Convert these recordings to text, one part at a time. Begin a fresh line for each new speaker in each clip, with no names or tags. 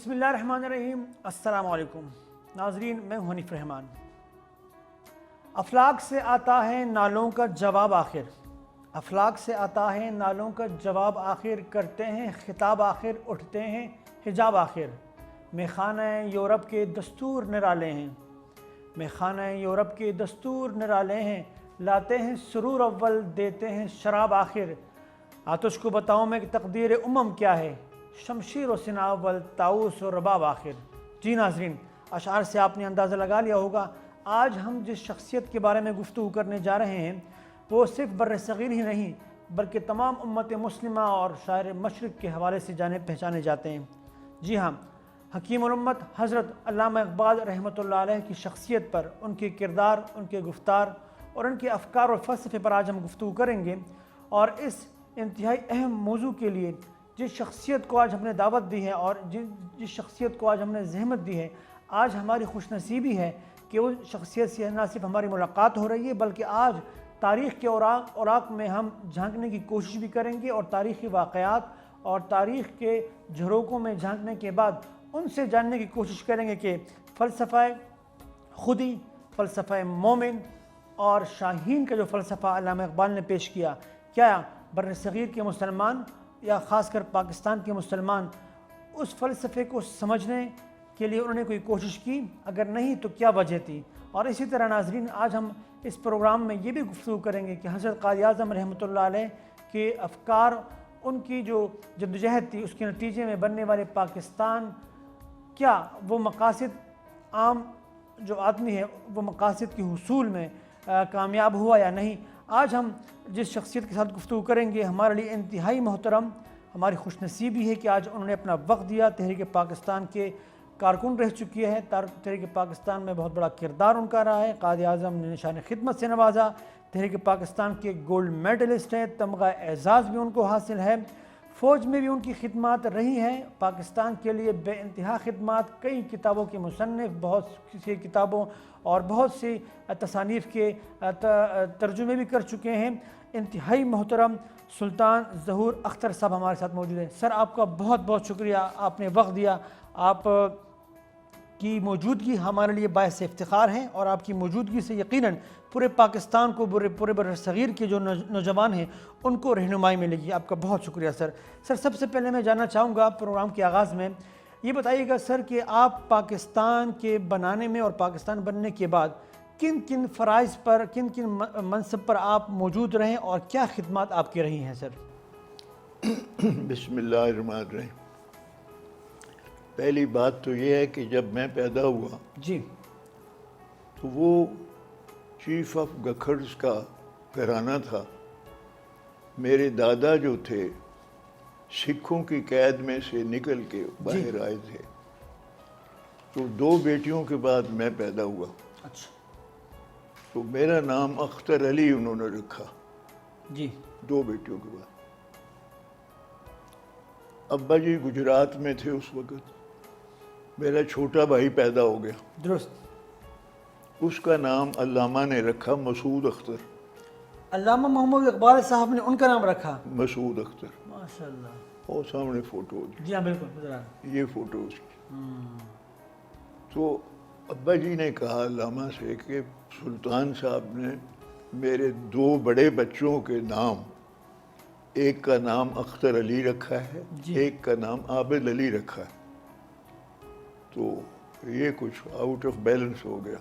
بسم اللہ الرحمن الرحیم۔ السلام علیکم ناظرین، میں ہوں حنیف رحمان۔ افلاک سے آتا ہے نالوں کا جواب آخر، افلاک سے آتا ہے نالوں کا جواب آخر، کرتے ہیں خطاب آخر، اٹھتے ہیں حجاب آخر۔ میخانہ یورپ کے دستور نرالے ہیں، میخانہ یورپ کے دستور نرالے ہیں، لاتے ہیں سرور اول، دیتے ہیں شراب آخر۔ آتش کو بتاؤں میں کہ تقدیر امم کیا ہے، شمشیر و سنا اول، طاؤس و رباب آخر۔ جی ناظرین، اشعار سے آپ نے اندازہ لگا لیا ہوگا آج ہم جس شخصیت کے بارے میں گفتگو کرنے جا رہے ہیں وہ صرف بر صغیر ہی نہیں بلکہ تمام امت مسلمہ اور شاعر مشرق کے حوالے سے جانے پہچانے جاتے ہیں۔ جی ہاں، حکیم الامت حضرت علامہ اقبال رحمۃ اللہ علیہ کی شخصیت پر، ان کے کردار، ان کے گفتار اور ان کے افکار اور فلسفے پر آج ہم گفتگو کریں گے۔ اور اس انتہائی اہم موضوع کے لیے جس شخصیت کو آج ہم نے دعوت دی ہے اور جس شخصیت کو آج ہم نے زحمت دی ہے، آج ہماری خوش نصیبی ہے کہ اس شخصیت سے نہ صرف ہماری ملاقات ہو رہی ہے بلکہ آج تاریخ کے اوراق میں ہم جھانکنے کی کوشش بھی کریں گے اور تاریخی واقعات اور تاریخ کے جھروکوں میں جھانکنے کے بعد ان سے جاننے کی کوشش کریں گے کہ فلسفہ خودی، فلسفہ مومن اور شاہین کا جو فلسفہ علامہ اقبال نے پیش کیا، کیا بر صغیر کے مسلمان یا خاص کر پاکستان کے مسلمان اس فلسفے کو سمجھنے کے لیے انہوں نے کوئی کوشش کی؟ اگر نہیں تو کیا وجہ تھی؟ اور اسی طرح ناظرین، آج ہم اس پروگرام میں یہ بھی گفتگو کریں گے کہ حضرت قائد اعظم رحمۃ اللہ علیہ کے افکار، ان کی جو جدوجہد تھی، اس کے نتیجے میں بننے والے پاکستان، کیا وہ مقاصد عام جو آدمی ہے وہ مقاصد کے حصول میں کامیاب ہوا یا نہیں؟ آج ہم جس شخصیت کے ساتھ گفتگو کریں گے ہمارے لیے انتہائی محترم، ہماری خوش نصیبی ہے کہ آج انہوں نے اپنا وقت دیا، تحریک پاکستان کے کارکن رہ چکی ہے، تحریک پاکستان میں بہت بڑا کردار ان کا رہا ہے، قائد اعظم نے نشان خدمت سے نوازا، تحریک پاکستان کے گولڈ میڈلسٹ ہیں، تمغہ اعزاز بھی ان کو حاصل ہے، فوج میں بھی ان کی خدمات رہی ہیں، پاکستان کے لیے بے انتہا خدمات، کئی کتابوں کے مصنف، بہت سی کتابوں اور بہت سی تصانیف کے ترجمے بھی کر چکے ہیں۔ انتہائی محترم سلطان ظہور اختر صاحب ہمارے ساتھ موجود ہیں۔ سر، آپ کا بہت بہت شکریہ، آپ نے وقت دیا، آپ کی موجودگی ہمارے لیے باعث افتخار ہے اور آپ کی موجودگی سے یقیناً پورے پاکستان کو، پورے بر صغیر کے جو نوجوان ہیں ان کو رہنمائی ملے گی۔ آپ کا بہت شکریہ سر۔ سب سے پہلے میں جاننا چاہوں گا پروگرام کے آغاز میں یہ بتائیے گا سر کہ آپ پاکستان کے بنانے میں اور پاکستان بننے کے بعد کن کن فرائض پر، کن منصب پر آپ موجود رہیں اور کیا خدمات آپ کی رہی ہیں سر؟
بسم اللہ الرحمن الرحیم۔ پہلی بات تو یہ ہے کہ جب میں پیدا ہوا
جی
تو وہ چیف آف گکھرز کا گھرانہ تھا۔ میرے دادا جو تھے سکھوں کی قید میں سے نکل کے باہر آئے تھے، تو 2 بیٹیوں کے بعد میں پیدا ہوا۔
اچھا
تو میرا نام اختر علی انہوں نے رکھا،
جی
2 بیٹیوں کے بعد۔ ابا جی گجرات میں تھے اس وقت، میرا چھوٹا بھائی پیدا ہو گیا،
درست۔
اس کا نام علامہ نے رکھا مسعود اختر۔
علامہ محمد اقبال صاحب نے ان کا نام رکھا؟
مسعود اختر۔
ماشاءاللہ۔
اور سامنے فوٹو،
جی ہاں بالکل نظر آ رہا ہے۔
یہ فوٹو اس کی۔ تو ابا جی نے کہا علامہ سے کہ سلطان صاحب نے میرے 2 بڑے بچوں کے نام، ایک کا نام اختر علی رکھا ہے، ایک کا نام عابد علی رکھا ہے، تو یہ کچھ آؤٹ آف بیلنس ہو گیا۔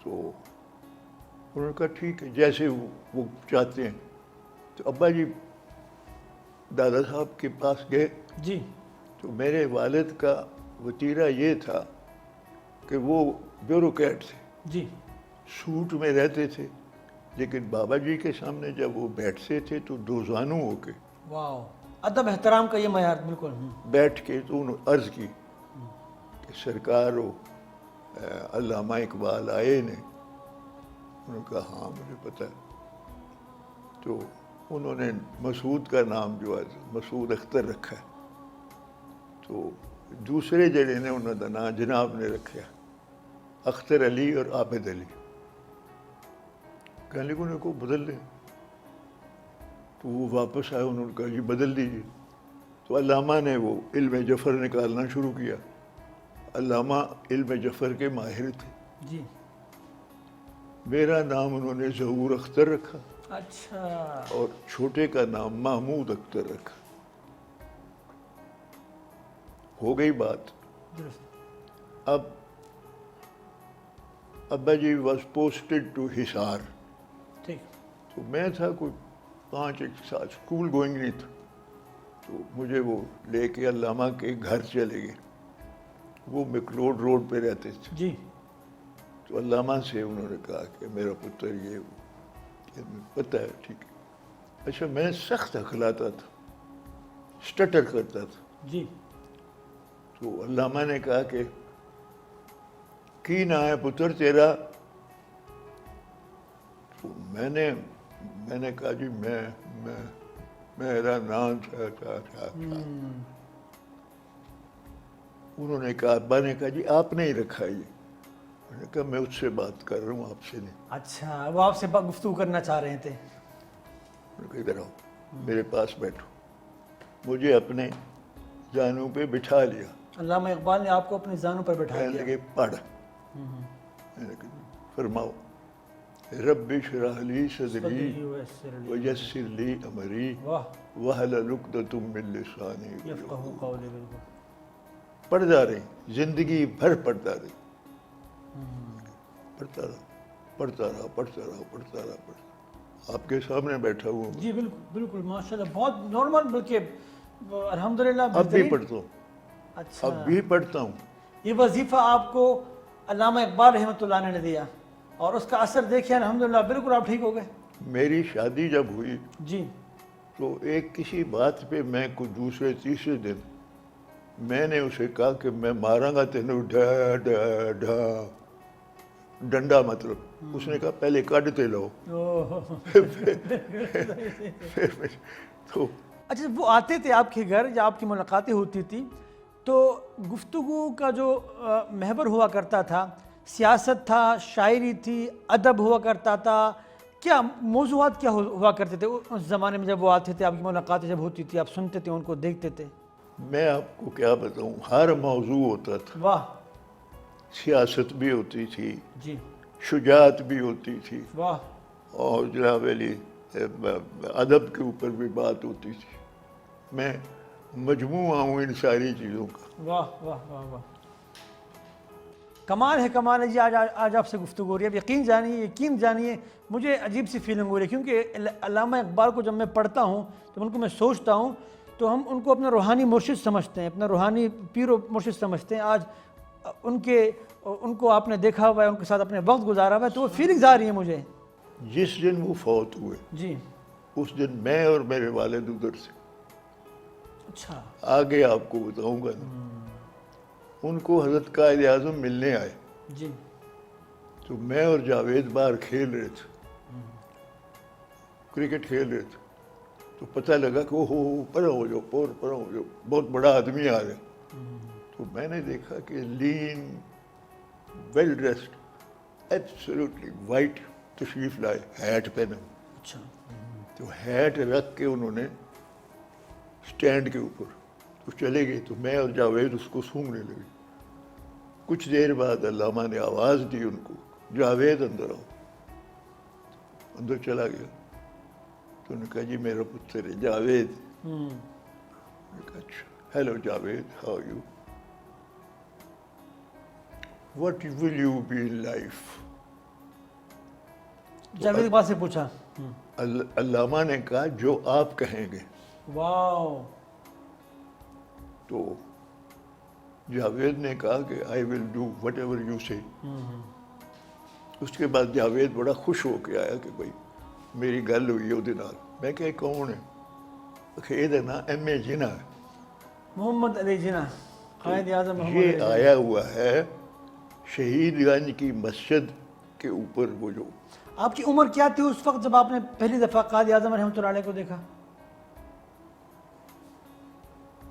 تو انہوں نے کہا ٹھیک ہے جیسے وہ چاہتے ہیں۔ تو ابا جی دادا صاحب کے پاس گئے
جی
تو میرے والد کا وتیرہ یہ تھا کہ وہ بیوروکریٹ تھے،
جی
سوٹ میں رہتے تھے، لیکن بابا جی کے سامنے جب وہ بیٹھتے تھے تو 2 زانو ہو کے،
واو، ادب احترام کا یہ معیار بالکل۔
بیٹھ کے تو انہوں نے عرض کی کہ سرکار و علامہ اقبال آئے نے؟ انہوں نے کہا ہاں مجھے پتہ ہے۔ تو انہوں نے مسعود کا نام جو ہے مسعود اختر رکھا ہے، تو دوسرے جڑے نے انہوں کا نام جناب نے رکھا اختر علی اور عابد علی۔ کہنے لگے انہیں کو بدل لیں، تو وہ واپس آئے، انہوں نے کہا جی بدل دیجیے۔ تو علامہ نے وہ علم جفر نکالنا شروع کیا. علامہ علم جفر کے ماہر تھے.
جی.
میرا نام انہوں نے ظہور اختر رکھا
اچھا.
اور چھوٹے کا نام محمود اختر رکھا. ہو گئی بات. اب ابا جی واز پوسٹڈ ٹو حصار.
ٹھیک.
تو میں تھا کوئی 5-1 سال، اسکول گوئنگ نہیں تھا. تو مجھے وہ لے کے علامہ کے گھر چلے گئے. وہ مکلوڈ روڈ پہ رہتے تھے.
جی.
تو علامہ سے انہوں نے کہا کہ میرا پتر یہ وہ پتہ ہے. ٹھیک ہے. اچھا میں سخت اخلاتا تھا، اسٹٹر کرتا تھا.
جی.
تو علامہ نے کہا کہ کی نام ہے پتر تیرا؟ تو میں نے کہا جی میرا نام تھا. انہوں نے کہا، ابا نے کہا جی آپ نے ہی رکھا یہ. میں نے کہا میں اس سے بات کر رہا ہوں، آپ سے نہیں.
اچھا، وہ آپ سے گفتگو کرنا چاہ رہے تھے.
میں نے کہا ادھر آؤ، میرے پاس بیٹھو. مجھے اپنے زانوں پہ بٹھا لیا.
علامہ اقبال نے آپ کو اپنے زانوں پر بٹھا
کہنے
دیا.
لگے پڑھ. میں نے کہا فرماؤ. رب اشرح لی صدری ویسر لی امری واحلل عقدۃ من لسانی
یفقہوا قولی. بالکل
پڑھتا رہی، زندگی بھر پڑھتا رہی. پڑھتا رہا. آپ کے سامنے بیٹھا ہوا ہوں.
جی بالکل بالکل ماشاءاللہ، بہت نارمل، بلکہ الحمدللہ
اب بھی پڑھتا ہوں.
اچھا،
اب بھی پڑھتا ہوں.
یہ وظیفہ آپ کو علامہ اقبال رحمۃ اللہ نے دیا اور اس کا اثر دیکھیں الحمدللہ، بالکل آپ ٹھیک ہو گئے.
میری شادی جب ہوئی
جی.
تو ایک کسی بات پہ میں کو دوسرے تیسرے دن میں نے اسے کہا کہ میں ماراں گا تینوں ڈھا ڈھا ڈھا. ڈنڈا مطلب. اس نے کہا پہلے کاٹتے لو. تو
اچھا، وہ آتے تھے آپ کے گھر یا آپ کی ملاقاتیں ہوتی تھی تو گفتگو کا جو محور ہوا کرتا تھا، سیاست تھا، شاعری تھی، ادب ہوا کرتا تھا، کیا موضوعات کیا ہوا کرتے تھے اس زمانے میں جب وہ آتے تھے، آپ کی ملاقاتیں جب ہوتی تھی، آپ سنتے تھے، ان کو دیکھتے تھے؟
میں آپ کو کیا بتاؤں، ہر موضوع ہوتا تھا.
واہ.
سیاست بھی ہوتی تھی،
جی.
شجاعت بھی ہوتی تھی،
واہ.
اور جناب علی ادب کے اوپر بھی بات ہوتی تھی. میں مجموعہ ہوں ان ساری چیزوں کا.
واہ واہ واہ واہ. کمال ہے جی. آج آپ سے گفتگو ہو رہی ہے. اب یقین جانیے مجھے عجیب سی فیلنگ ہو رہی ہے، کیونکہ علامہ اقبال کو جب میں پڑھتا ہوں تو ان کو میں سوچتا ہوں تو ہم ان کو اپنا روحانی مرشد سمجھتے ہیں، اپنا روحانی پیر و مرشد سمجھتے ہیں. آج ان کو آپ نے دیکھا ہوا ہے، ان کے ساتھ اپنے وقت گزارا ہوا ہے، تو وہ فیلنگز آ رہی ہیں مجھے.
جس دن وہ فوت ہوئے
جی.
اس دن میں اور میرے والد ادھر سے.
اچھا.
آگے آپ کو بتاؤں گا نا. ان کو حضرت قائد اعظم ملنے آئے.
جی.
تو میں اور جاوید باہر کھیل رہے تھے، کرکٹ کھیل رہے تھے. تو پتہ لگا کہ اوہ پرا ہو جاؤ، بہت بڑا آدمی آ رہا ہے. تو میں نے دیکھا کہ لین ویل ڈریسڈ ایبسلیوٹلی وائٹ تشریف لائے، ہیٹ پہنے.
اچھا.
تو ہیٹ رکھ کے انہوں نے اسٹینڈ کے اوپر تو چلے گئے. تو میں اور جاوید اس کو سونگنے لگے. کچھ دیر بعد علامہ نے آواز دی ان کو، جاوید اندر آؤ. اندر چلا گیا. تو انہوں نے کہا جی میرا پتر ہے جاوید. میں نے کہا اچھا، hello Javed, how you, what will you be in life?
Javed Iqbal سے پوچھا.
علامہ نے کہا جو آپ کہیں گے.
واو.
تو جاوید نے کہا کہ I will do whatever you say. اس کے بعد جاوید بڑا خوش ہو کے آیا کہ بھائی میری گل ہوئی ہے وہ نال. میں کہ کون ہے؟ یہ نا ایم اے جناح ہے،
محمد علی جناح، قائد اعظم محمد علی
یہ
جناح.
آیا ہوا ہے شہید گنج کی مسجد کے اوپر. وہ جو
آپ کی عمر کیا تھی اس وقت جب آپ نے پہلی دفعہ قائد اعظم رحمۃ اللہ علیہ کو دیکھا؟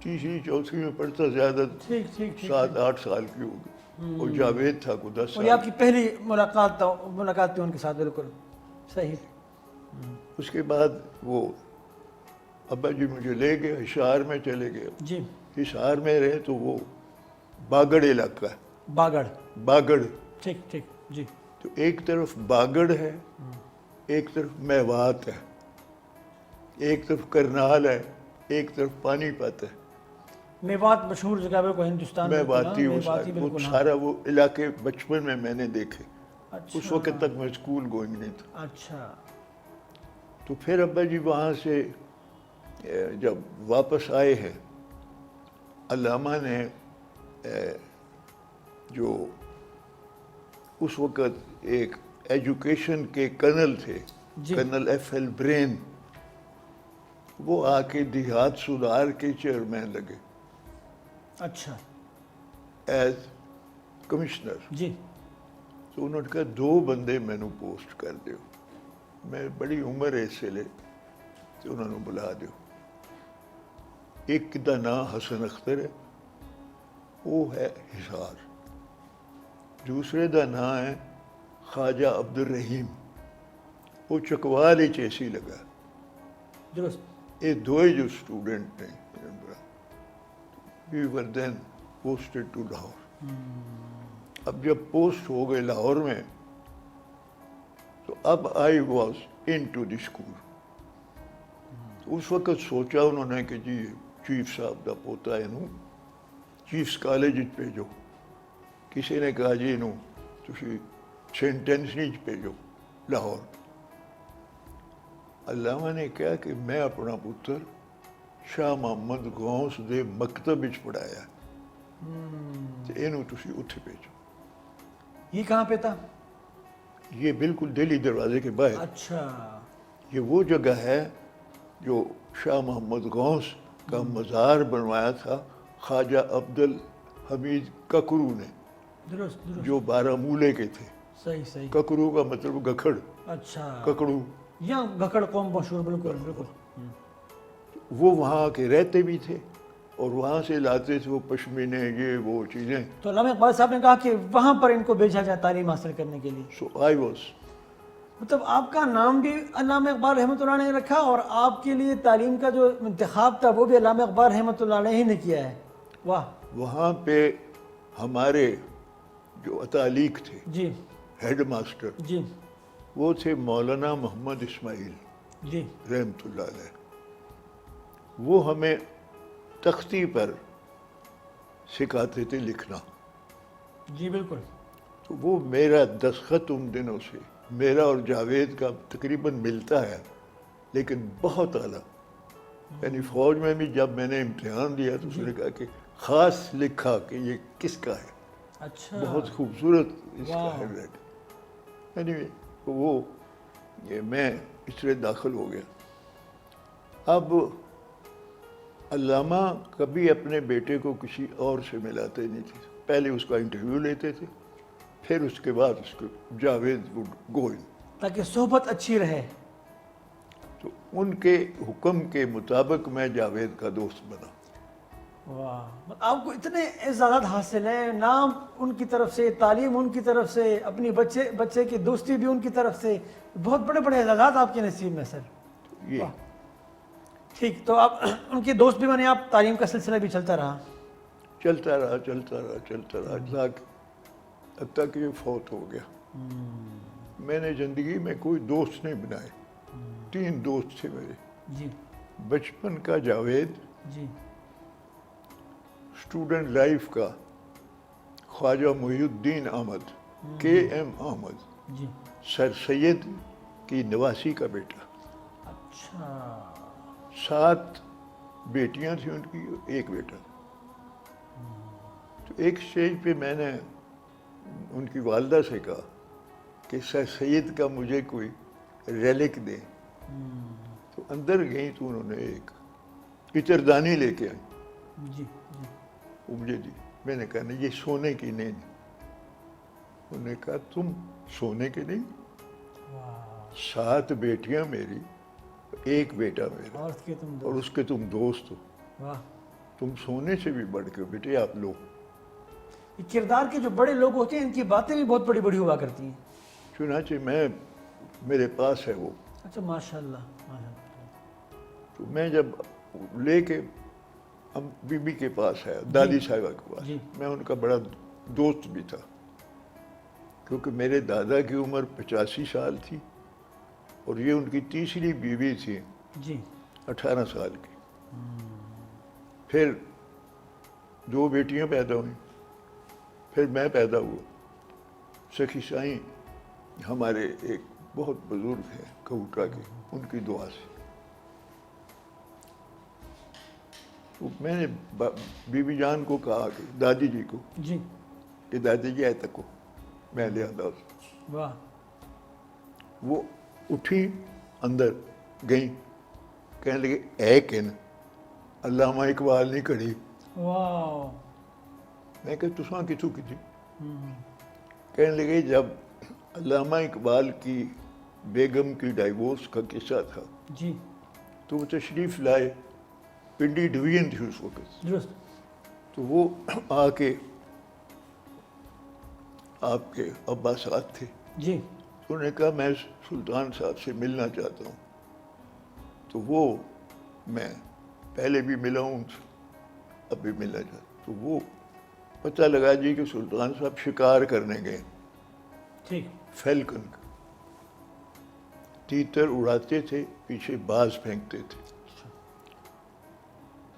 تیسری چوتھی میں پڑھتا، زیادہ
ٹھیک ٹھیک ٹھیک.
7-8 سال کی ہوگی. اور جاوید تھا کو 10
اور
سال.
یہ آپ کی پہلی ملاقات تھی ان کے ساتھ. بالکل صحیح.
اس کے بعد وہ ابا جی مجھے لے گئے، ہشار میں چلے گئے.
جی.
ہشار میں رہے تو وہ باگڑ علاقہ ہے.
باگڑ.
باگڑ.
ٹھیک ٹھیک. جی.
تو ایک طرف باگڑ ہے، ایک طرف میوات ہے، ایک طرف کرنال ہے، ایک طرف پانی پت ہے.
میوات مشہور جگہ ہے کو ہندوستان میں.
میواتی وہ سارا وہ علاقے بچپن میں نے دیکھے. اس وقت تک میں اسکول گوئنگ نہیں تھا.
اچھا.
تو پھر ابا جی وہاں سے جب واپس آئے ہیں، علامہ نے جو اس وقت ایک ایجوکیشن کے کرنل تھے، کرنل ایف ایل برین، وہ آ کے دیہات سدھار کے چیئرمین لگے.
اچھا.
As commissioner.
جی.
تو انہوں نے کہا 2 بندے مینو پوسٹ کر دیو. میں بڑی عمر ہے اس سے لے تو انہوں نے بلا دیو. ایک دا نام حسن اختر ہے، وہ ہے ہشار. دوسرے دا نام ہے خواجہ عبد الرحیم، وہ چکوال چیسی لگا.
درست.
یہ دوئے جو اسٹوڈنٹ نے we were then posted to Lahore. اب جب پوسٹ ہو گئے لاہور میں تو اب I was in to the school. اس وقت سوچا انہوں نے کہ جی چیف صاحب دا پوتا ہے نو چیفس کالج بھیجو. کسی نے کہا جی نو تسی سینٹ اینتھنی بھیجو لاہور. علامہ نے کہا کہ میں اپنا پتر شاہ محمد غوث دے مکتب وچ پڑھایا تے اینو تسی اتھے بھیجو.
یہ کہاں پہ تھا؟
یہ بالکل دہلی دروازے کے باہر.
اچھا.
یہ وہ جگہ ہے جو شاہ محمد غوث کا مزار بنوایا تھا خواجہ عبد الحمید ککرو نے.
درست درست.
جو بارہمولے کے تھے.
صحیح صحیح.
ککرو کا مطلب گکھڑ.
اچھا.
ککڑو.
یہاں گکڑ قوم مشہور. بالکل بالکل.
وہ وہاں کے رہتے بھی تھے اور وہاں سے لاتے تھے وہ پشمینے یہ وہ چیزیں.
تو علامہ اقبال صاحب نے کہا کہ وہاں پر ان کو بھیجا جائے تعلیم حاصل کرنے کے لیے.
سو آئی واز.
مطلب آپ کا نام بھی علامہ اقبال رحمۃ اللہ علیہ نے رکھا اور آپ کے لیے تعلیم کا جو انتخاب تھا وہ بھی علامہ اقبال رحمۃ اللہ علیہ نے کیا ہے. واہ.
وہاں پہ ہمارے جو اتالیق تھے
جی
ہیڈ ماسٹر
جی
وہ تھے مولانا محمد اسماعیل
جی
رحمۃ اللہ علیہ. وہ ہمیں تختی پر سکھاتے تھے لکھنا.
جی بالکل.
تو وہ میرا دستخط ان دنوں سے میرا اور جاوید کا تقریباً ملتا ہے لیکن بہت اعلیٰ. یعنی فوج میں بھی جب میں نے امتحان دیا تو اس نے کہا کہ خاص لکھا کہ یہ کس کا ہے.
اچھا.
بہت خوبصورت اس کا ہینڈ رائٹنگ. یعنی وہ میں اس لیے داخل ہو گیا. اب علامہ کبھی اپنے بیٹے کو کسی اور سے ملاتے نہیں تھے. پہلے اس کا انٹرویو لیتے تھے پھر اس کے بعد اس کو جاوید وڈ گو ان
تاکہ صحبت اچھی رہے.
تو ان کے حکم کے مطابق میں جاوید کا دوست بنا.
واہ. آپ کو اتنے اعزازات حاصل ہیں، نام ان کی طرف سے، تعلیم ان کی طرف سے، اپنی بچے کی دوستی بھی ان کی طرف سے، بہت بڑے بڑے اعزازات آپ کے نصیب میں سر.
یہ
ٹھیک. تو آپ ان کے دوست بھی بنے، آپ تعلیم کا سلسلہ بھی چلتا رہا.
چلتا رہا حتیٰ کہ یہ فوت ہو گیا. میں نے زندگی میں کوئی دوست نہیں بنائے. 3 دوست تھے میرے.
جی.
بچپن کا جاوید.
جی.
اسٹوڈنٹ لائف کا خواجہ محی الدین احمد کے ایم احمد.
جی.
سر سید کی نواسی کا بیٹا.
اچھا.
7 بیٹیاں تھیں ان کی، 1 بیٹا. تو ایک اسٹیج پہ میں نے ان کی والدہ سے کہا کہ سر سید کا مجھے کوئی ریلک دیں. تو اندر گئیں تو انہوں نے ایک عطردانی لے کے آئی.
جی جی.
وہ مجھے دی. میں نے کہا نہیں یہ سونے کی نہیں. انہوں نے کہا تم سونے کے نہیں؟ 7 بیٹیاں میری، 1 بیٹا میرا اور اس کے تم دوست ہو.
واہ.
تم سونے سے بھی بڑھ کے بیٹے آپ لوگ.
کردار کے جو بڑے لوگ ہوتے ہیں ان کی باتیں بھی بہت بڑی بڑی ہوا کرتی ہیں.
چنانچہ میرے پاس ہے وہ.
اچھا. ماشاء اللہ.
تو تو میں جب لے کے ہم بی بی کے پاس آیا، دادی صاحبہ کے پاس،
جی
میں ان کا بڑا دوست بھی تھا، کیونکہ میرے دادا کی عمر 85 سال تھی اور یہ ان کی تیسری بیوی تھی،
جی
18 سال کی۔ پھر 2 بیٹیاں پیدا ہوئیں، پھر میں پیدا ہوا۔ سخی سائیں ہمارے ایک بہت بزرگ ہیں کہوٹا کے، ان کی دعا سے تو میں نے بی بی جان کو کہا کہ دادی جی کو
جی
کہ دادی جی آئے تکو میں لے آتا ہوں۔
واہ
وہ اٹھی اندر گئیں، کہنے لگے اے کن علامہ اقبال نہیں کھڑی۔
واہ
میں کہ تساں کتوں کی تھی؟ کہنے لگے جب علامہ اقبال کی بیگم کی ڈائیورس کا قصہ تھا
جی
تو وہ تشریف لائے، پنڈی ڈویژن تھی اس وقت،
درست
تو وہ آ کے آپ کے ابا ساتھ تھے،
جی
انہوں نے کہا میں سلطان صاحب سے ملنا چاہتا ہوں، تو وہ میں پہلے بھی ملا ہوں ان سے، اب بھی ملنا چاہتا ہوں۔ تو وہ پتہ لگا جی کہ سلطان صاحب شکار کرنے گئے،
ٹھیک
فیلکن کا تیتر اڑاتے تھے، پیچھے باز پھینکتے تھے،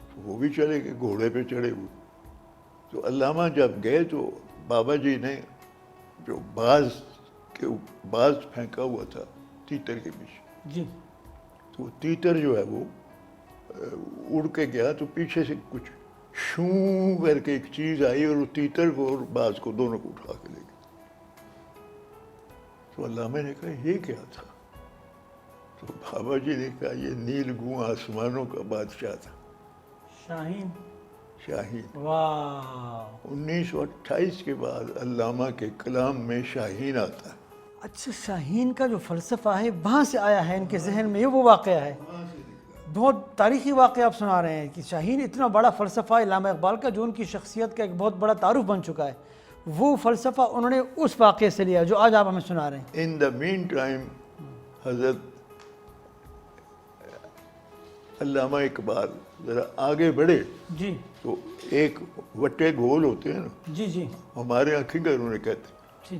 تو وہ بھی چلے گئے گھوڑے پہ چڑھے ہوئے۔ تو علامہ جب گئے تو بابا جی نے جو باز پھینکا ہوا تھا تیتر کے پیچھے،
جی
تو وہ تیتر جو ہے وہ اڑ کے گیا تو پیچھے سے کچھ شوں کر کے ایک چیز آئی اور وہ تیتر کو اور باز کو دونوں کو اٹھا کے لے گئی۔ تو علامہ نے کہا یہ کیا تھا؟ تو بابا جی نے کہا یہ نیل گوں آسمانوں کا بادشاہ تھا،
شاہین۔
شاہین۔
واہ
1928 کے بعد علامہ کے کلام میں شاہین آتا ہے۔
اچھا، شاہین کا جو فلسفہ ہے وہاں سے آیا ہے ان کے ذہن میں، یہ وہ واقعہ ہے؟ بہت تاریخی واقعہ آپ سنا رہے ہیں کہ شاہین اتنا بڑا فلسفہ علامہ اقبال کا جو ان کی شخصیت کا ایک بہت بڑا تعارف بن چکا ہے، وہ فلسفہ انہوں نے اس واقعے سے لیا جو آج آپ ہمیں سنا رہے ہیں۔
ان دا مین ٹائم حضرت علامہ اقبال ذرا آگے بڑھے
جی
تو ایک وٹے گول ہوتے ہیں نا،
جی جی
ہمارے یہاں کھنگر انہیں کہتے ہیں،
جی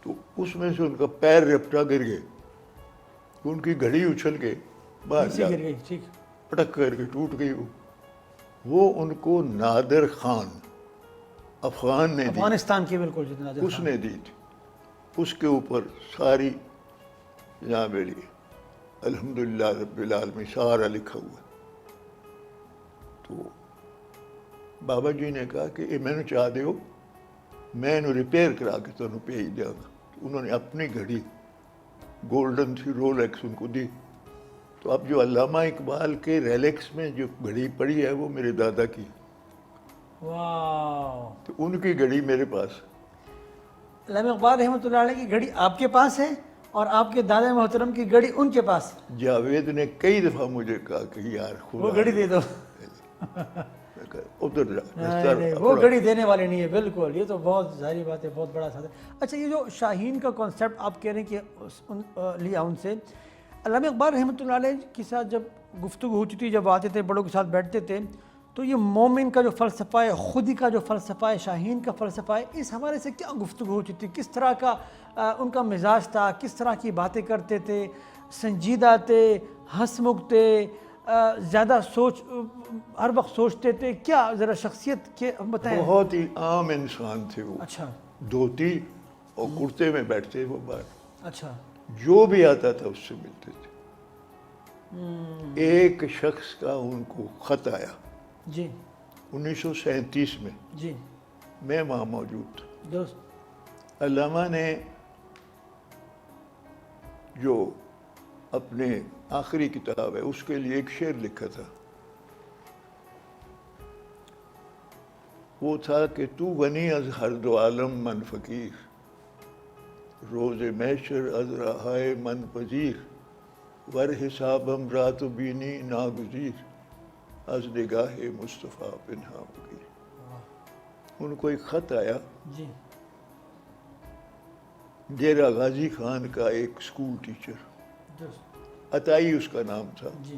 تو اس میں سے ان کا پیر رپٹا گر گئے، تو ان کی گھڑی اچھل کے باہر
نیچے
جا
گر گئی، ٹھیک۔
پٹک کر کے ٹوٹ گئی۔ وہ ان کو نادر خان افغان نے دی،
افغانستان کی بالکل جتنا
اس نے دی تھی، اس کے اوپر ساری یہاں بیڑی الحمدللہ رب العالمین سارا لکھا ہوا ہے۔ تو بابا جی نے کہا کہ یہ میں نے چاہ دیو میں انہوں ریپیئر کرا کے تمہیں بھیج دیا گا۔ تو انہوں نے اپنی گھڑی گولڈن تھی رولیکس ان کو دی۔ تو اب جو علامہ اقبال کے ریلیکس میں جو گھڑی پڑی ہے وہ میرے دادا کی،
واہ،
تو ان کی گھڑی میرے پاس۔
علامہ اقبال رحمۃ اللہ علیہ کی گھڑی آپ کے پاس ہے اور آپ کے دادا محترم کی گھڑی ان کے پاس؟
جاوید نے کئی دفعہ مجھے کہا کہ یار
وہ گھڑی دے دو۔
میں کہا ادھر جا
نہیں، وہ گھڑی دینے والی نہیں ہے، بالکل، یہ تو بہت ظاہری بات ہے، بہت بڑا ساتھ ہے۔ اچھا، یہ جو شاہین کا کانسیپٹ آپ کہہ رہے ہیں کہ لیا ان سے، علامہ اقبال رحمۃ اللہ علیہ کے ساتھ جب گفتگو ہوتی تھی، جب آتے تھے بڑوں کے ساتھ بیٹھتے تھے، تو یہ مومن کا جو فلسفہ ہے، خودی کا جو فلسفہ ہے، شاہین کا فلسفہ ہے، اس حوالے سے کیا گفتگو ہوتی تھی؟ کس طرح کا ان کا مزاج تھا؟ کس طرح کی باتیں کرتے تھے؟ سنجیدہ تھے، ہنسمکھ تھے، زیادہ سوچ ہر وقت سوچتے تھے؟ کیا ذرا شخصیت کے بتائیں۔
بہت ہی عام انسان تھے وہ،
اچھا
دھوتی اور کرتے میں بیٹھتے وہ باہر،
اچھا
جو بھی آتا تھا اس سے ملتے تھے۔ ایک شخص کا ان کو خط آیا
جی
1937 میں،
جی
میں وہاں موجود تھا۔
دوست
علامہ نے جو اپنے آخری کتاب ہے اس کے لیے ایک شعر لکھا تھا، وہ تھا کہ تو غنی از ہر دو عالم من فقیر، روز محشر از رہائے من پذیر، ور حسابم رات و بینی ناگزیر، از نگاہ مصطفیٰ پنہا مگیر۔ ان کو ایک خط آیا،
جی
ڈیرہ غازی خان کا ایک اسکول ٹیچر،
دوست
عطائی اس کا نام تھا،
جی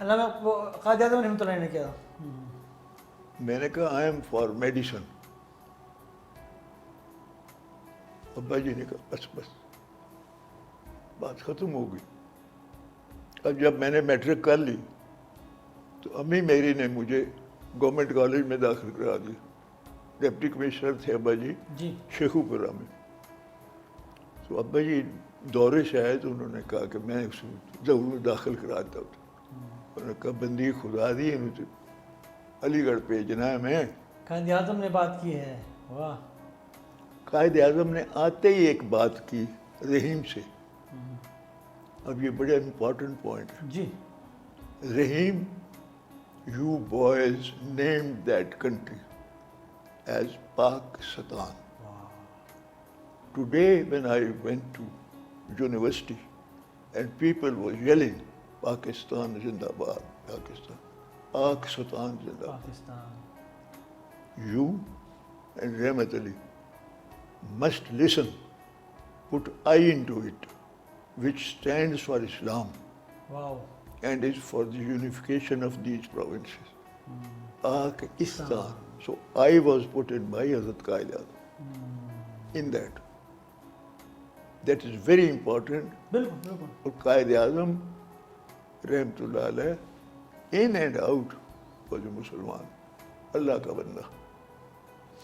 علامہ وہ قائد اعظم رحمۃ اللہ نے کیا تھا؟
میں نے کہا آئی ایم فار میڈیسن. ابا جی نے کہا بس بس بات ختم ہو گئی. اب جب میں نے میٹرک کر لی تو امی میری نے مجھے گورنمنٹ کالج میں داخل کرا دیا. ڈپٹی کمشنر تھے ابا جی
جی
شیخو پورہ میں. تو ابا جی دورے سے آئے تو انہوں نے کہا کہ میں اس کو ضرور داخل کراتا ہوں. انہوں نے کہا بندی خدا دی انہوں نے علی گڑھ بھیجنا ہے. میں
قائد اعظم نے بات کی ہے. واہ.
قائد اعظم نے آتے ہی ایک بات کی رحیم سے. اب یہ بڑا امپورٹنٹ پوائنٹ ہے.
جی
رحیم, you boys named that country as Pakistan. Today when I went to university and people were yelling Pakistan Zindabad, Pakistan, Pakistan Zindabad.
Pakistan.
You and Rahmat Ali must listen, put I into it, which stands for Islam
wow.
and is for the unification of these provinces. Pakistan. So I was put in by Hazrat Qaid Azam in that. That is very important.
بالکل بالکل.
اور قائد اعظم رحمۃ اللہ علیہ in and out was a مسلمان, اللہ کا بندہ.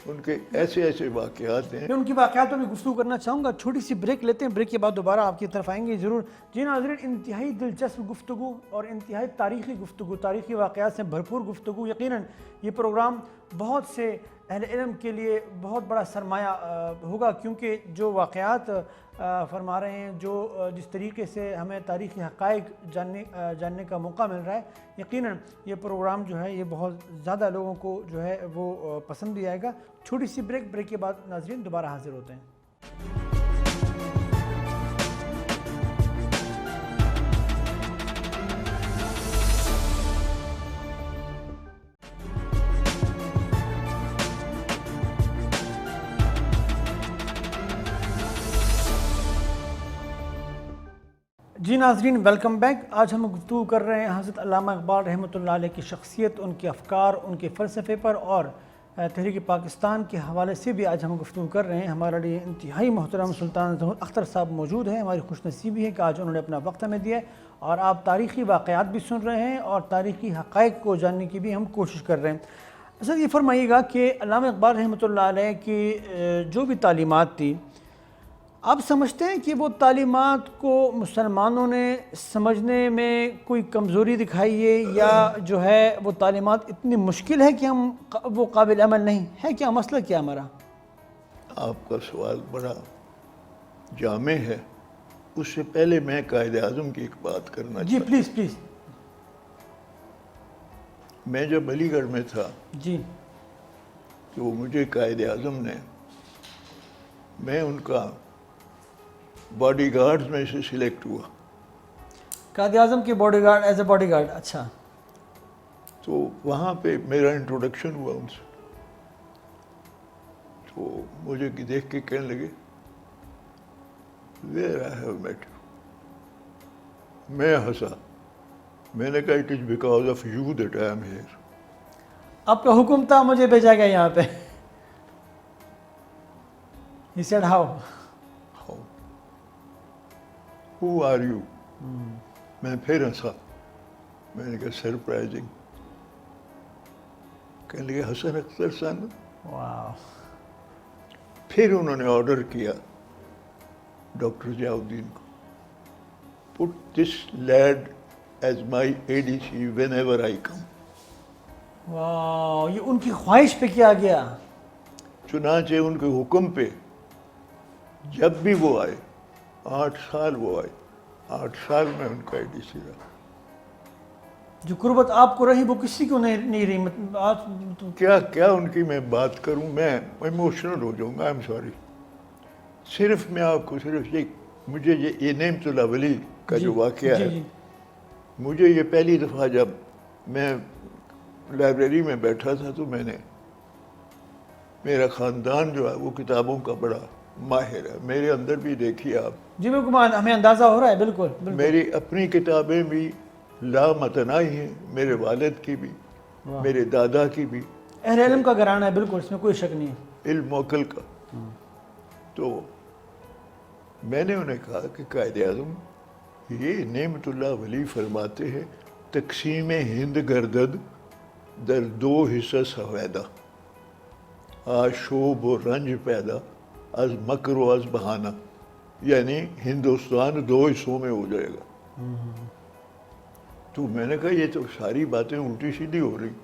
ان کے ایسے ایسے واقعات ہیں.
میں ان کی واقعات پر بھی گفتگو کرنا چاہوں گا. چھوٹی سی بریک لیتے ہیں, بریک کے بعد دوبارہ آپ کی طرف آئیں گے ضرور. جی ناظرین, انتہائی دلچسپ گفتگو اور انتہائی تاریخی گفتگو, تاریخی واقعات سے بھرپور گفتگو. یقیناً یہ پروگرام بہت سے اہل علم کے لیے بہت بڑا سرمایہ ہوگا, کیونکہ جو واقعات فرما رہے ہیں, جو جس طریقے سے ہمیں تاریخی حقائق جاننے کا موقع مل رہا ہے, یقیناً یہ پروگرام جو ہے یہ بہت زیادہ لوگوں کو جو ہے وہ پسند بھی آئے گا. چھوٹی سی بریک کے بعد ناظرین دوبارہ حاضر ہوتے ہیں. جی ناظرین, ویلکم بیک. آج ہم گفتگو کر رہے ہیں حضرت علامہ اقبال رحمۃ اللہ علیہ کی شخصیت, ان کے افکار, ان کے فلسفے پر, اور تحریک پاکستان کے حوالے سے بھی آج ہم گفتگو کر رہے ہیں. ہمارے لیے انتہائی محترم سلطان ظہور اختر صاحب موجود ہیں. ہماری خوش نصیبی ہے کہ آج انہوں نے اپنا وقت ہمیں دیا ہے, اور آپ تاریخی واقعات بھی سن رہے ہیں اور تاریخی حقائق کو جاننے کی بھی ہم کوشش کر رہے ہیں. سر یہ فرمائیے گا کہ علامہ اقبال رحمۃ اللہ علیہ کی جو بھی تعلیمات تھی, آپ سمجھتے ہیں کہ وہ تعلیمات کو مسلمانوں نے سمجھنے میں کوئی کمزوری دکھائی ہے, یا جو ہے وہ تعلیمات اتنی مشکل ہے کہ ہم وہ قابل عمل نہیں ہے؟ کیا مسئلہ کیا ہمارا؟
آپ کا سوال بڑا جامع ہے. اس سے پہلے میں قائد اعظم کی ایک بات کرنا
جی پلیز پلیز.
میں جب علی گڑھ میں تھا
جی
تو مجھے قائد اعظم نے, میں ان کا باڈی گارڈز میں سے سلیکٹ ہوا.
قائد اعظم کے body guard, as a body guard. اچھا.
تو وہاں پہ میرا انٹروڈکشن ہوا ان سے. تو مجھے دیکھ کے کہنے لگے where I have met you. میں ہنسا. میں نے کہا it is because of you that I am here.
آپ کا حکم تھا, مجھے بھیجا گیا یہاں پہ. He said how?
How? Who are you? میں پھر ہنسا. میں نے کہا سرپرائزنگ. کہنے لگے حسن اختر سن.
واو.
پھر انہوں نے آرڈر کیا ڈاکٹر ضیاء الدین کو, put this lad as my ADC whenever I come.
واو, یہ ان کی خواہش پہ کیا گیا.
چنانچہ ان کے حکم پہ جب بھی وہ آئے, 8 سال وہ آئے, 8 سال میں ان کا ADC رہا.
جو قربت آپ کو رہی وہ کسی کو نہیں رہی.
کیا ان کی میں بات کروں, میں ایموشنل ہو جاؤں گا. I am sorry. صرف میں آپ کو صرف مجھے یہ نعمت اللہ ولی کا جو واقعہ ہے, مجھے یہ پہلی دفعہ جب میں لائبریری میں بیٹھا تھا تو میں نے, میرا خاندان جو ہے وہ کتابوں کا بڑا ماہر ہے. میرے اندر بھی دیکھیے آپ.
جی بالکل, ہمیں اندازہ ہو رہا ہے. بالکل بالکل.
میری اپنی کتابیں بھی لامتناہی ہیں، میرے والد کی بھی، میرے دادا کی بھی،
اہل علم کا گھرانہ ہے بالکل، اس میں کوئی شک نہیں ہے۔
علم و عقل کا۔ تو میں نے انہیں کہا کہ قائد اعظم یہ نعمت اللہ ولی فرماتے ہیں تقسیم ہند گردد در دو حصہ سویدہ، آج شوب و رنج پیدا از مکر و از بہانہ، یعنی ہندوستان دو حصوں میں ہو جائے گا۔ تو میں نے کہا یہ تو ساری باتیں الٹی سیدھی ہو رہی۔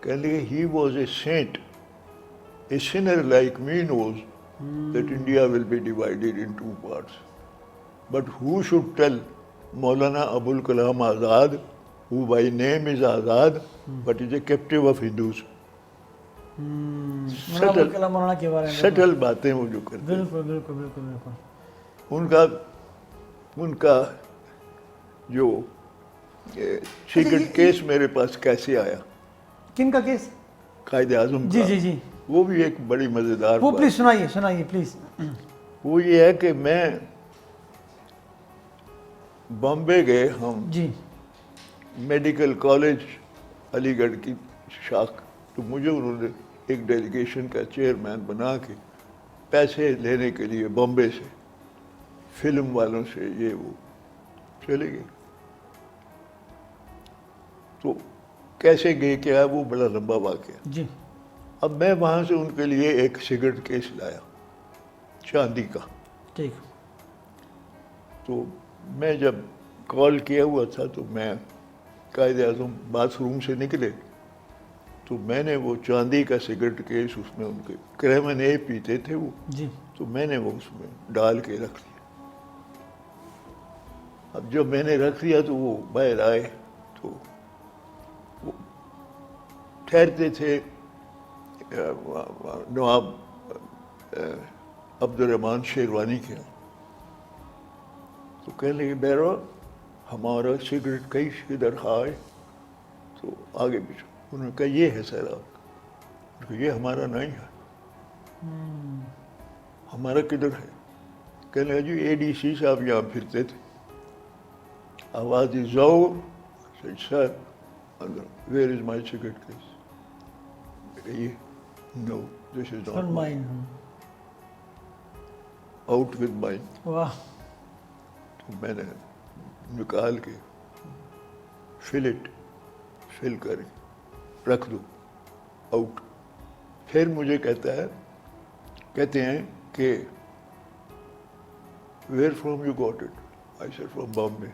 کہنے لگے he was a saint, a sinner like me knows that India will be divided in two parts. But who should tell Maulana Abul Kalam Azad, who by name is Azad, but is a captive of Hindus? Still باتیں وہ جو کرتے ہیں،
بالکل بالکل بالکل بالکل۔
ان کا جو سیکرٹ کیس میرے پاس کیسے آیا،
کن کا کیس؟
قائد اعظم
جی
کا،
جی جی،
وہ بھی ایک بڑی مزیدار
وہ
بات۔
پلیز سنائیے سنائیے پلیز۔
وہ یہ ہے کہ میں بامبے گئے ہم،
جی
میڈیکل کالج علی گڑھ کی شاخ، تو مجھے انہوں نے ایک ڈیلیگیشن کا چیئرمین بنا کے پیسے لینے کے لیے بامبے سے فلم والوں سے یہ وہ چلے گئے۔ تو کیسے گئے کیا ہے وہ بڑا لمبا واقعہ۔
جی،
اب میں وہاں سے ان کے لیے ایک سگریٹ کیس لایا چاندی کا۔
ٹھیک۔
تو میں جب کال کیا ہوا تھا تو میں قائد اعظم باتھ روم سے نکلے تو میں نے وہ چاندی کا سگریٹ کیس، اس میں ان کے کریمن اے پیتے تھے وہ،
جی
تو میں نے وہ اس میں ڈال کے رکھ دیا۔ اب جب میں نے رکھ دیا تو وہ باہر آئے تو وہ ٹھہرتے تھے نواب عبد الرحمن شیروانی کے یہاں، تو کہنے لگے بیرو ہمارا سگریٹ کیس کدھر ہے؟ تو آگے پیچھے انہوں نے کہا یہ ہے سر آپ، یہ ہمارا نہیں ہے۔ ہمارا کدھر ہے؟ کہنے لگا جی اے ڈی سی صاحب یہاں پھرتے تھے، آواز دی زور sir where is my cigarette case? یہ no this is not mine, out with mine.
واہ۔
تو میں نے نکال کے فل کر کے رکھ دو آؤٹ۔ پھر مجھے کہتے ہیں کہ where from you got it? I said from Bombay.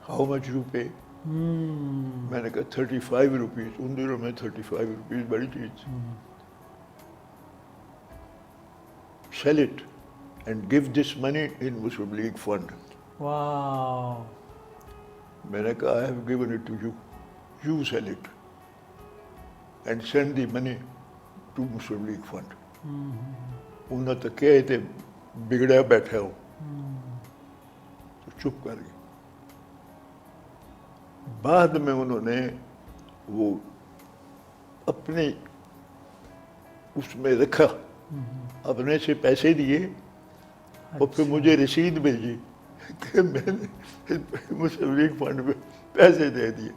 How much you pay? میں نے کہا 35 روپیز۔ ان دنوں میں 35 روپیز بڑی چیز تھی۔ Sell it and give this money in Muslim League fund.
Wow.
میں نے کہا I have given it to you, you sell it and send the money to Muslim League fund. انہوں نے تو کہے تھے بگڑا بیٹھا ہو، تو چپ کر گئے۔ بعد میں انہوں نے وہ اپنے اس میں رکھا، اپنے سے پیسے دیے اور پھر مجھے رسید بھیجی کہ میں نے مسلم لیگ فنڈ میں پیسے دے دیے۔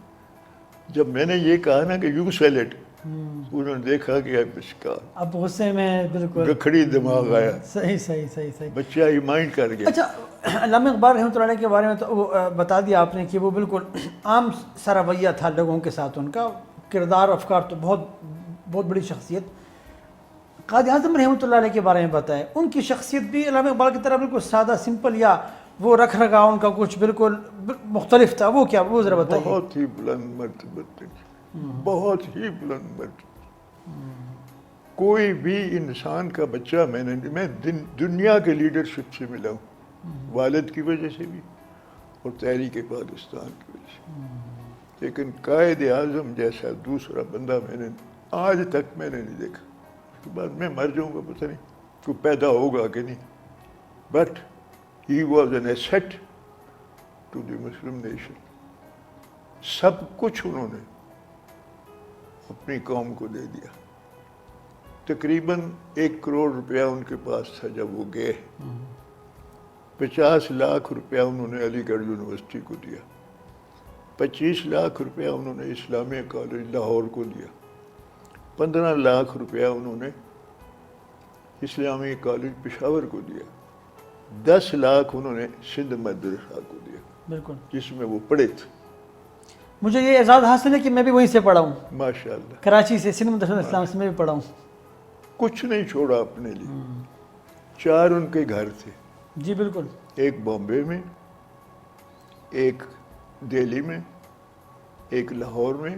جب میں نے یہ کہا نا کہ یو سیل اٹ، انہوں نے دیکھا کہ اس کا
اب غصے میں بالکل
گکھڑی دماغ آیا،
صحیح۔
بچہ ہی مائنڈ کر گیا۔
اچھا، علامہ اقبال رحمۃ اللہ علیہ کے بارے میں تو وہ بتا دیا آپ نے کہ وہ بالکل عام سا رویہ تھا لوگوں کے ساتھ، ان کا کردار افکار تو بہت بڑی شخصیت۔ قائد اعظم رحمۃ اللہ علیہ کے بارے میں بتائیں، ان کی شخصیت بھی علامہ اقبال کی طرح بالکل سادہ سمپل، یا وہ رکھ رکھاؤ ان کا کچھ بالکل مختلف تھا؟ وہ کیا، وہ ذرا بتائیے۔
بہت ہی بلند مرتبت تھی، بہت ہی بلند مرتبت۔ کوئی بھی انسان کا بچہ میں دنیا کے لیڈرشپ سے ملا ہوں، والد کی وجہ سے بھی اور تحریک پاکستان کی وجہ سے، لیکن قائد اعظم جیسا دوسرا بندہ میں نے آج تک میں نے نہیں دیکھا۔ اس کے بعد میں مر جاؤں گا پتہ نہیں کوئی پیدا ہوگا کہ نہیں، but he was an asset to the Muslim nation. سب کچھ انہوں نے اپنی قوم کو دے دیا۔ تقریباً 1 کروڑ روپیہ ان کے پاس تھا جب وہ گئے، 50 لاکھ روپیہ انہوں نے علی گڑھ یونیورسٹی کو دیا، 25 لاکھ روپیہ انہوں نے اسلامیہ کالج لاہور کو دیا، 15 لاکھ روپیہ انہوں نے اسلامی کالج پشاور کو دیا، 10 لاکھ انہوں نے سندھ مدرسہ کو دیا
بالکل،
جس میں وہ پڑھے تھے۔
مجھے یہ اعزاز حاصل ہے کہ میں بھی وہیں سے پڑھا ہوں،
ماشاءاللہ،
کراچی سے، سندھ مدرسہ اسلام سے میں بھی پڑھا ہوں۔
کچھ نہیں چھوڑا اپنے لیے۔ 4 ان کے گھر تھے،
جی بالکل،
ایک بامبے میں، ایک دہلی میں، ایک لاہور میں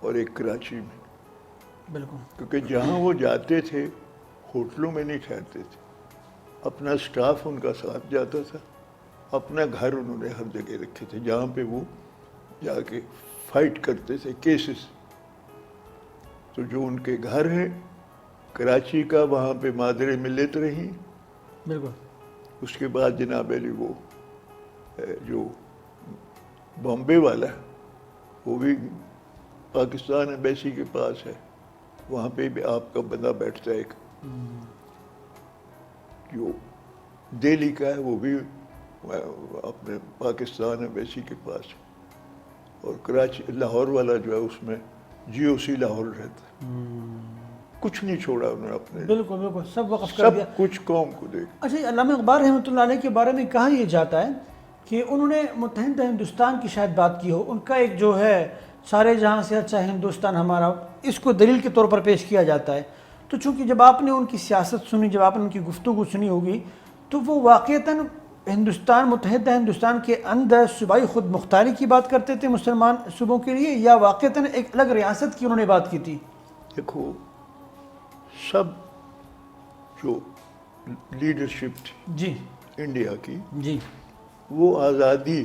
اور ایک کراچی میں،
بالکل
کیونکہ جہاں وہ جاتے تھے ہوٹلوں میں نہیں ٹھہرتے تھے، اپنا سٹاف ان کا ساتھ جاتا تھا، اپنا گھر انہوں نے ہر جگہ رکھے تھے جہاں پہ وہ جا کے فائٹ کرتے تھے کیسز۔ تو جو ان کے گھر ہیں کراچی کا، وہاں پہ مادر ملت رہی،
بالکل،
اس کے بعد جناب علی وہ جو بامبے والا ہے وہ بھی پاکستان ایمبیسی کے پاس ہے، وہاں پہ بھی آپ کا بندہ بیٹھتا ہے ایک، جو دہلی کا ہے وہ بھی اپنے پاکستان ایمبیسی کے پاس ہے، اور کراچی لاہور والا جو ہے اس میں جی او سی لاہور رہتا ہے۔ کچھ نہیں چھوڑا انہوں نے اپنے،
بالکل بالکل، سب وقف کر دیا۔
سب کچھ قوم کو دے۔
اچھا، علامہ اقبال رحمۃ اللہ علیہ کے بارے میں کہا یہ جاتا ہے کہ انہوں نے متحدہ ہندوستان کی شاید بات کی ہو، ان کا ایک جو ہے سارے جہاں سے اچھا ہندوستان ہمارا، اس کو دلیل کے طور پر پیش کیا جاتا ہے۔ تو چونکہ جب آپ نے ان کی سیاست سنی، جب آپ نے ان کی گفتگو سنی ہوگی، تو وہ واقعتاً ہندوستان، متحدہ ہندوستان کے اندر صوبائی خود مختاری کی بات کرتے تھے مسلمان صوبوں کے لیے، یا واقعتاً ایک الگ ریاست کی انہوں نے بات کی تھی؟
دیکھو، سب جو لیڈرشپ تھی
جی
انڈیا کی،
جی
وہ آزادی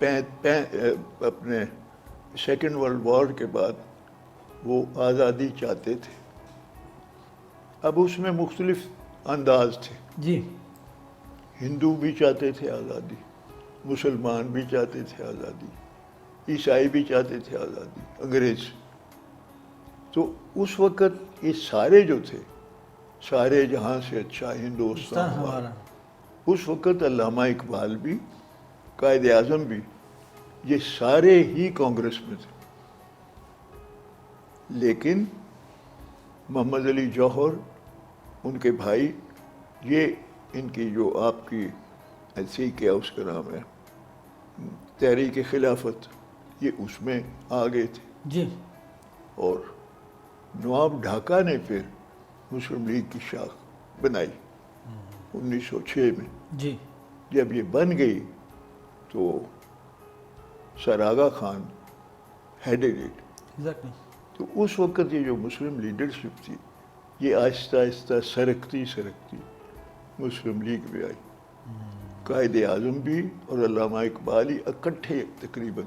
اپنے سیکنڈ ورلڈ وار کے بعد وہ آزادی چاہتے تھے۔ اب اس میں مختلف انداز تھے،
جی
ہندو بھی چاہتے تھے آزادی، مسلمان بھی چاہتے تھے آزادی، عیسائی بھی چاہتے تھے آزادی، انگریز۔ تو اس وقت یہ سارے جو تھے، سارے جہاں سے اچھا ہندوستان ہمارا، اس وقت علامہ اقبال بھی، قائد اعظم بھی، یہ سارے ہی کانگریس میں تھے۔ لیکن محمد علی جوہر، ان کے بھائی، یہ ان کی جو آپ کی ایسی کیا اس کا نام ہے تحریک خلافت، یہ اس میں آ گئے تھے۔
جی،
اور نواب ڈھاکہ نے پھر مسلم لیگ کی شاخ بنائی 1906 میں۔
جی
جب یہ بن گئی تو سر آغا خان ہیڈڈ اٹ۔
ایگزیکٹلی،
تو اس وقت یہ جو مسلم لیڈرشپ تھی، یہ آہستہ آہستہ سرکتی مسلم لیگ میں آئی۔ قائد اعظم بھی اور علامہ اقبال ہی اکٹھے تقریباً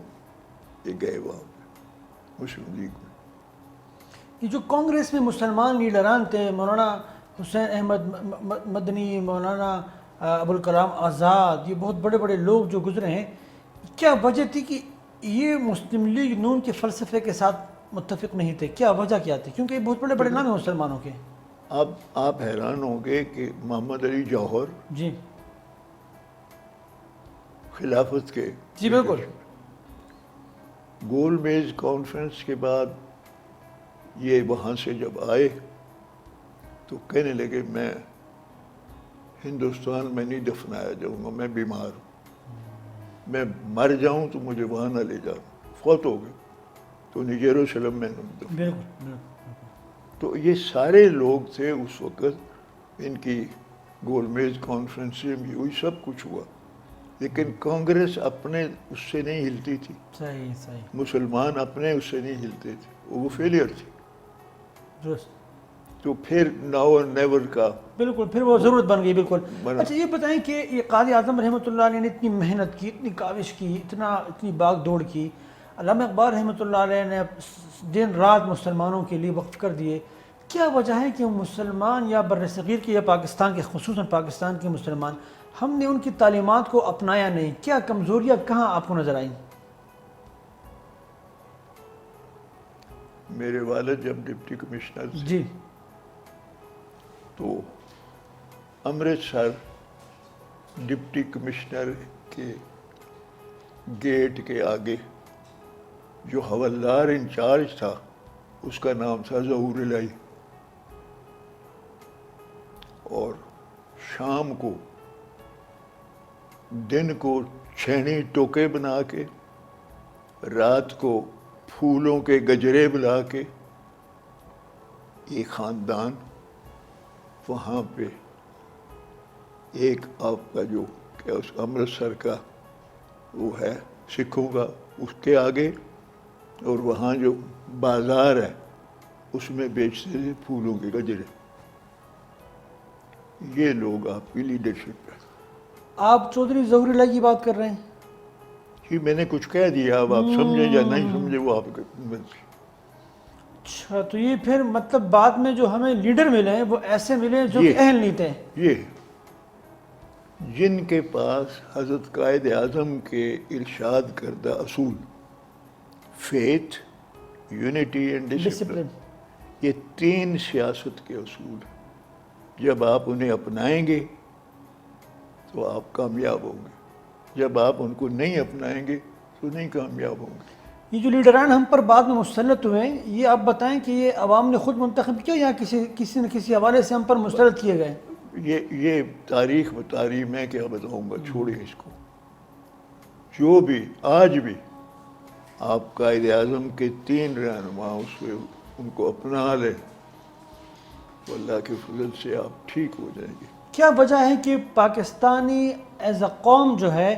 یہ گئے وہاں پہ مسلم لیگ میں۔
یہ جو کانگریس میں مسلمان لیڈران تھے، مولانا حسین احمد مدنی، مولانا ابوالکلام آزاد، یہ بہت بڑے بڑے لوگ جو گزرے ہیں، کیا وجہ تھی کہ یہ مسلم لیگ نون کے فلسفے کے ساتھ متفق نہیں تھے؟ کیا وجہ کیا تھی؟ کیونکہ یہ بہت بڑے بڑے نام ہیں مسلمانوں کے۔
اب آپ حیران ہوں گے کہ محمد علی جوہر
جی
خلافت کے،
جی بالکل،
گول میز کانفرنس کے بعد یہ وہاں سے جب آئے تو کہنے لگے میں ہندوستان میں نہیں دفنایا جاؤں گا، میں بیمار ہوں، میں مر جاؤں تو مجھے وہاں نہ لے جاؤ۔ فوت ہو گئے تو انہیں یروشلم میں دفن۔
بالکل،
تو یہ سارے لوگ تھے اس وقت، ان کی گول میز کانفرنسیں بھی ہوئی، سب کچھ ہوا، لیکن کانگریس اپنے اس سے نہیں ہلتی تھی،
صحیح صحیح،
مسلمان اپنے اس سے نہیں ہلتے تھے، وہ فیلئر تھی۔
درست،
تو پھر ناؤ اور نیور کا
بالکل، پھر وہ ضرورت بن گئی، بالکل۔
بنا۔
اچھا یہ بتائیں کہ یہ قائد اعظم رحمۃ اللہ علیہ نے اتنی محنت کی، اتنی کاوش کی، اتنی باغ دوڑ کی، علامہ اقبال رحمۃ اللہ علیہ نے دن رات مسلمانوں کے لیے وقف کر دیے، کیا وجہ ہے کہ مسلمان یا بر صغیر کے یا پاکستان کے، خصوصاً پاکستان کے مسلمان، ہم نے ان کی تعلیمات کو اپنایا نہیں؟ کیا کمزوریاں کہاں آپ کو نظر آئیں؟
میرے والد جب ڈپٹی کمشنر تھے
جی
تو امرتسر ڈپٹی کمشنر کے گیٹ کے آگے جو حوالدار انچارج تھا اس کا نام تھا ظہور الہی، اور شام کو دن کو چھینی ٹوکے بنا کے، رات کو پھولوں کے گجرے بلا کے یہ خاندان وہاں پہ ایک آپ کا جو کہ اس امرتسر کا وہ ہے سکھوں کا اس کے آگے، اور وہاں جو بازار ہے اس میں بیچتے تھے پھولوں کے گجرے. یہ لوگ آپ کی لیڈرشپ ہے.
آپ چودھری ظہور الہی کی بات کر رہے ہیں؟
جی میں نے کچھ کہہ دیا، اب آپ سمجھیں یا نہیں سمجھیں وہ آپ کے مرضی.
اچھا، تو یہ پھر مطلب بعد میں جو ہمیں لیڈر ملے ہیں وہ ایسے ملے ہیں جو کہ اہل نہیں تھے؟
یہ جن کے پاس حضرت قائد اعظم کے ارشاد کردہ اصول فیتھ، یونٹی اینڈ ڈسپلن، یہ تین سیاست کے اصول ہیں. جب آپ انہیں اپنائیں گے تو آپ کامیاب ہوں گے، جب آپ ان کو نہیں اپنائیں گے تو نہیں کامیاب ہوں گے.
یہ جو لیڈران ہم پر بعد میں مسلط ہوئے ہیں، یہ آپ بتائیں کہ یہ عوام نے خود منتخب کیا یا کسی نہ کسی حوالے سے ہم پر مسلط کیے گئے؟
یہ تاریخ بتاری، میں کیا بتاؤں گا، چھوڑیں اس کو. جو بھی آج بھی آپ قائد اعظم کے تین رہنما اس میں ان کو اپنا لیں تو اللہ کے فضل سے آپ ٹھیک ہو جائیں گے.
کیا وجہ ہے کہ پاکستانی ایز اے قوم جو ہے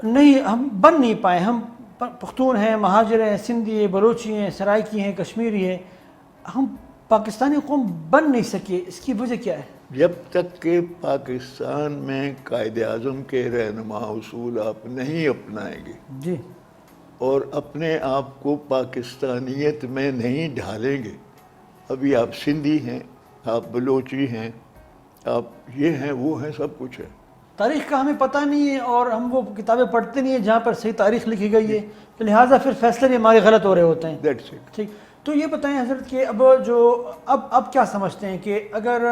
نہیں، ہم بن نہیں پائے؟ ہم پختون ہیں، مہاجر ہیں، سندھی ہیں، بلوچی ہیں، سرائکی ہیں، کشمیری ہیں، ہم پاکستانی قوم بن نہیں سکے. اس کی وجہ کیا ہے؟
جب تک کہ پاکستان میں قائد اعظم کے رہنما اصول آپ نہیں اپنائیں گے
جی،
اور اپنے آپ کو پاکستانیت میں نہیں ڈھالیں گے، ابھی آپ سندھی ہیں، آپ بلوچی ہیں، آپ یہ ہیں وہ ہیں، سب کچھ ہے.
تاریخ کا ہمیں پتہ نہیں ہے اور ہم وہ کتابیں پڑھتے نہیں ہیں جہاں پر صحیح تاریخ لکھی گئی ہے، تو لہٰذا پھر فیصلے بھی ہمارے غلط ہو رہے ہوتے ہیں.
That's it.
ٹھیک، تو یہ بتائیں حضرت کہ اب کیا سمجھتے ہیں کہ اگر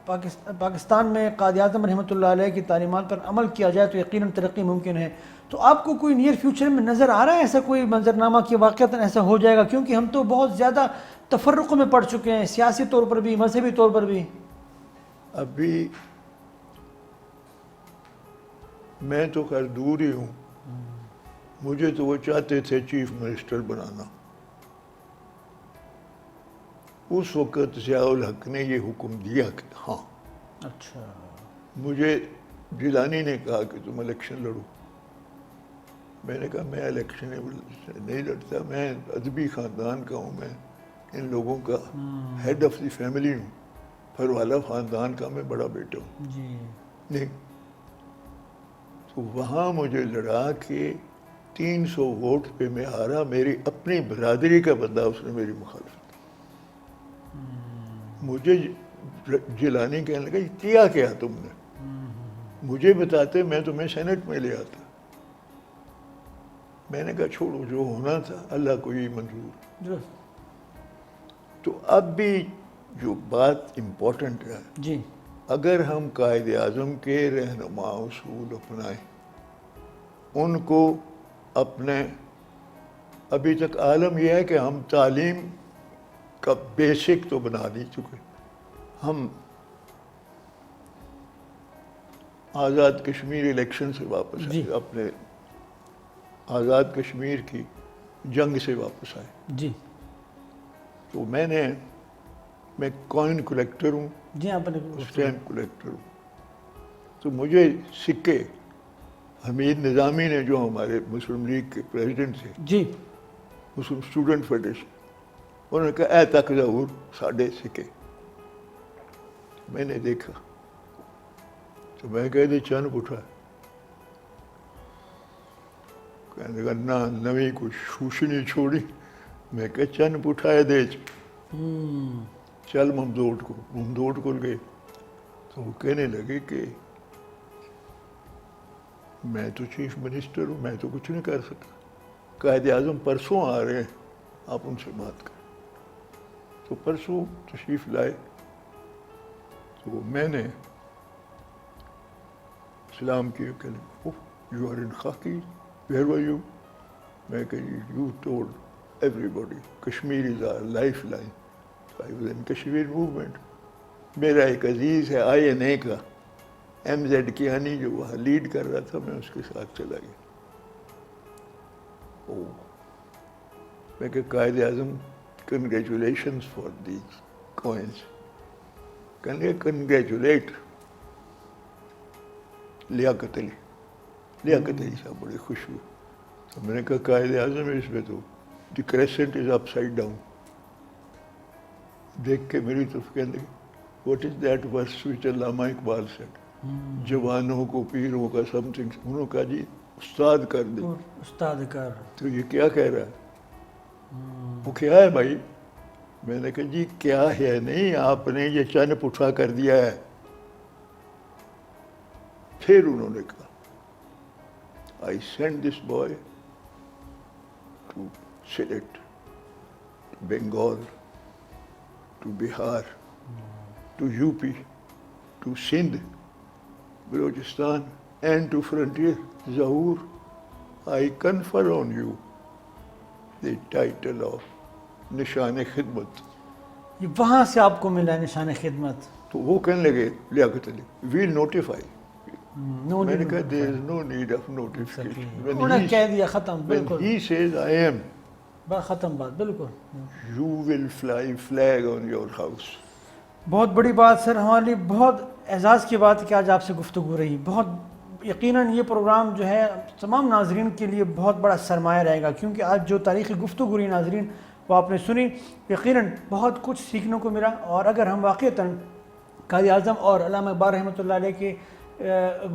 پاکستان میں قائد اعظم رحمۃ اللہ علیہ کی تعلیمات پر عمل کیا جائے تو یقیناً ترقی ممکن ہے. تو آپ کو کوئی نیئر فیوچر میں نظر آ رہا ہے ایسا کوئی منظرنامہ کہ واقعتاً ایسا ہو جائے گا؟ کیونکہ ہم تو بہت زیادہ تفرق میں پڑ چکے ہیں، سیاسی طور پر بھی، مذہبی طور پر بھی.
ابھی میں تو خیر دور ہی ہوں، مجھے تو وہ چاہتے تھے چیف منسٹر بنانا. اس وقت ضیاء الحق نے یہ حکم دیا کہ ہاں.
اچھا.
مجھے جیلانی نے کہا کہ تم الیکشن لڑو. میں نے کہا میں الیکشن نہیں لڑتا، میں ادبی خاندان کا ہوں، میں ان لوگوں کا ہیڈ آف دی فیملی ہوں، پھروالا خاندان کا میں بڑا بیٹا ہوں.
جی.
نہیں، تو وہاں مجھے لڑا کہ 300 ووٹ پہ میں ہارا. میری اپنی برادری کا بندہ اس نے میری مخالفت. مجھے جیلانی کہنے لگا یہ کیا کیا تم نے؟ مجھے بتاتے میں تمہیں سینٹ میں لے آتا. میں نے کہا چھوڑو، جو ہونا تھا اللہ کو یہ منظور. تو اب بھی جو بات امپورٹنٹ ہے،
جی،
اگر ہم قائد اعظم کے رہنما اصول اپنائیں، ان کو اپنے، ابھی تک عالم یہ ہے کہ ہم تعلیم کا بیسک تو بنا نہیں چکے. ہم آزاد کشمیر الیکشن سے واپس آئے، اپنے آزاد کشمیر کی جنگ سے واپس آئے.
جی.
تو میں کوئن کلیکٹر ہوں،
جی آپ نے
اسٹیمپ کلیکٹر ہوں. تو مجھے سکے حمید نظامی نے، جو ہمارے مسلم لیگ کے پریزیڈنٹ تھے،
جی،
مسلم اسٹوڈنٹ فیڈریشن، انہوں نے کہا اے تک ظہور ساڑھے سکے. میں نے دیکھا تو میں کہہ دی چند اٹھا. کہنے لگا نہ نویں کو شوشنی چھوڑی. میں کہا چند اٹھائے دے چل ممدوٹ کو گئے. تو وہ کہنے لگے کہ میں تو چیف منسٹر ہوں، میں تو کچھ نہیں کر سکتا. قائد اعظم پرسوں آ رہے ہیں، آپ ان سے بات کریں. تو پرسوں تشریف لائے. تو میں نے سلام کیا کہ you are in khaki wear where you. میں کہ you told everybody Kashmir is our life line. I was in Kashmir movement. میرا ایک عزیز ہے INA کا MZ کیانی جو وہاں لیڈ کر رہا تھا, میں اس کے ساتھ چلا گیا. میں کہ Quaid Azam congratulations for these coins. کہنے لگے کنگریچولیٹ لیاقت علی. لیاقت علی صاحب بڑے خوش ہوئے. تو میں نے کہا قائد اعظم اس میں تو دی کریسنٹ از اپ سائڈ ڈاؤن. دیکھ کے میری طرف کہنے لگے what is that verse which Allama Iqbal sad, جوانوں کو پیروں کا سم تھنگ. انہوں نے کہا جی استاد کر دے.
استاد کر.
تو یہ کیا کہہ رہا ہے؟ وہ کیا ہے بھائی؟ میں نے کہا جی کیا ہے نہیں, آپ نے یہ چن پٹھا کر دیا ہے. پھر انہوں نے کہا I sent this boy to Sylhet, to Bengal, to Bihar, to UP, to Sindh, Balochistan, and to frontier. Zahoor, I confer on you the title of Nishan Khidmat.
یہ وہاں سے آپ کو ملا نشان خدمت.
تو وہ کہنے لگے لیاقت علی we'll notify. میں نے کہا there is no need of notification.
انہوں نے کہہ دیا ختم.
When
بالکل
he says I am,
بس ختم بات. بالکل
you will fly flag on your house.
بہت بڑی بات سر, ہمارے لیے بہت اعزاز کی بات ہے کہ آج آپ سے گفتگو رہی. بہت یقیناً یہ پروگرام جو ہے تمام ناظرین کے لیے بہت بڑا سرمایہ رہے گا, کیونکہ آج جو تاریخی گفتگو رہی ناظرین وہ آپ نے سنی. یقیناً بہت کچھ سیکھنے کو ملا, اور اگر ہم واقعتاً قائد اعظم اور علامہ اقبال رحمۃ اللہ علیہ کے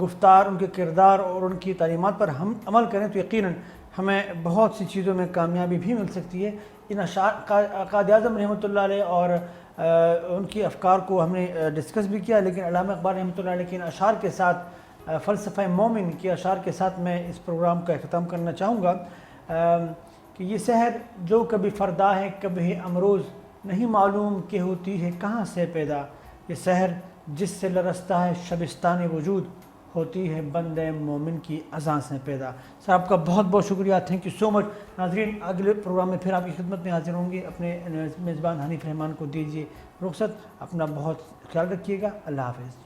گفتار, ان کے کردار اور ان کی تعلیمات پر ہم عمل کریں تو یقیناً ہمیں بہت سی چیزوں میں کامیابی بھی مل سکتی ہے. ان اشعار قائد اعظم رحمۃ اللہ علیہ اور ان کی افکار کو ہم نے ڈسکس بھی کیا, لیکن علامہ اقبال رحمۃ اللہ علیہ کے ان اشعار کے ساتھ, فلسفہ مومن کے اشعار کے ساتھ میں اس پروگرام کا اختتام کرنا چاہوں گا کہ یہ سحر جو کبھی فردا ہے کبھی امروز, نہیں معلوم کہ ہوتی ہے کہاں سے پیدا. یہ سحر جس سے لرزتا ہے شبستان وجود, ہوتی ہے بندے مومن کی اذان سے پیدا. سر آپ کا بہت بہت شکریہ, تھینک یو سو مچ. ناظرین اگلے پروگرام میں پھر آپ کی خدمت میں حاضر ہوں گے. اپنے میزبان حنیف رحمان کو دیجیے رخصت. اپنا بہت خیال رکھیے گا. اللہ حافظ.